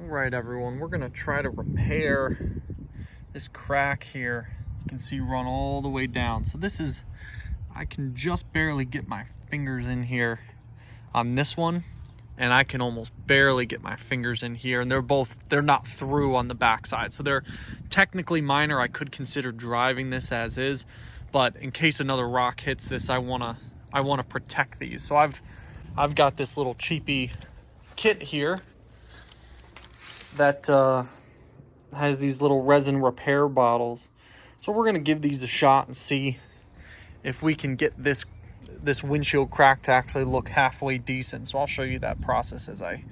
Right, everyone, we're gonna try to repair this crack here. You can see run all the way down. So this is, I can just barely get my fingers in here on this one, and I can almost barely get my fingers in here, and they're not through on the backside, so they're technically minor. I could consider driving this as is, but in case another rock hits this, I wanna protect these. So I've got this little cheapy kit here that has these little resin repair bottles. So we're gonna give these a shot and see if we can get this windshield crack to actually look halfway decent. So I'll show you that process as I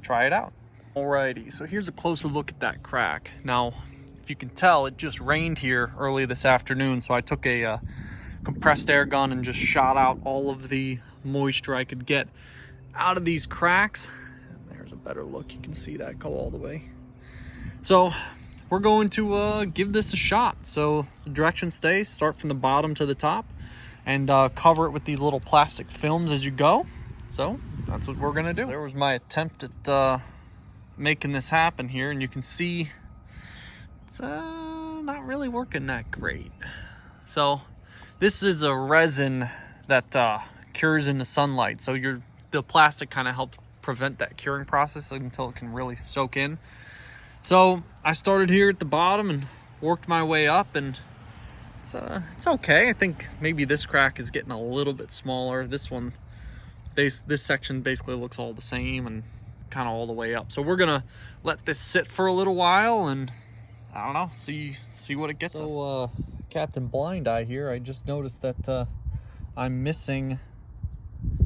try it out. Alrighty, so here's a closer look at that crack. Now, if you can tell, it just rained here early this afternoon, so I took a compressed air gun and just shot out all of the moisture I could get out of these cracks. There's a better look, you can see that go all the way. So we're going to give this a shot. So the directions stay, start from the bottom to the top, and cover it with these little plastic films as you go. So that's what we're gonna do. There was my attempt at making this happen here, and you can see it's not really working that great. So this is a resin that cures in the sunlight, so the plastic kind of helps prevent that curing process until it can really soak in. So I started here at the bottom and worked my way up, and it's okay. I think maybe this crack is getting a little bit smaller. This section basically looks all the same and kind of all the way up. So we're gonna let this sit for a little while and I don't know, see what it gets us. So Captain Blind Eye here, I just noticed that I'm missing,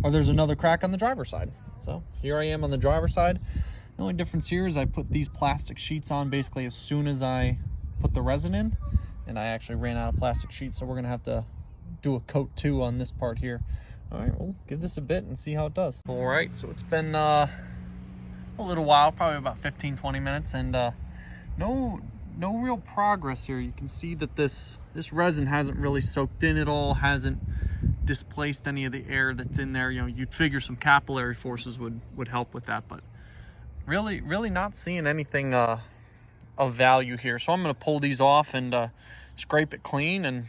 or there's another crack on the driver's side. So here I am on the driver's side. The only difference here is I put these plastic sheets on basically as soon as I put the resin in, and I actually ran out of plastic sheets, so we're gonna have to do a coat too on this part here. All right, we'll give this a bit and see how it does. All right, so it's been a little while, probably about 15-20 minutes, and no real progress here. You can see that this resin hasn't really soaked in at all, hasn't displaced any of the air that's in there. You know, you'd figure some capillary forces would help with that, but really not seeing anything of value here. So I'm gonna pull these off and scrape it clean and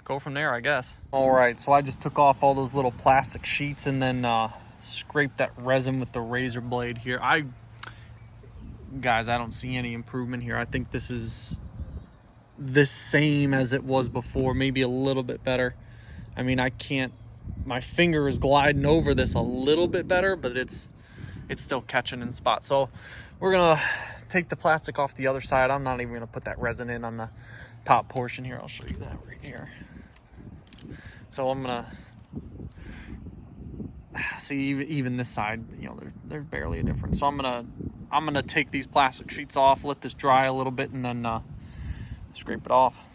go from there, I guess. All right, so I just took off all those little plastic sheets and then scraped that resin with the razor blade here. Guys, I don't see any improvement here. I think this is the same as it was before, maybe a little bit better. I mean, my finger is gliding over this a little bit better, but it's still catching in spots. So we're gonna take the plastic off the other side. I'm not even gonna put that resin in on the top portion here. I'll show you that right here. So I'm gonna see even this side, you know, there's barely a difference. So I'm gonna take these plastic sheets off, let this dry a little bit, and then scrape it off.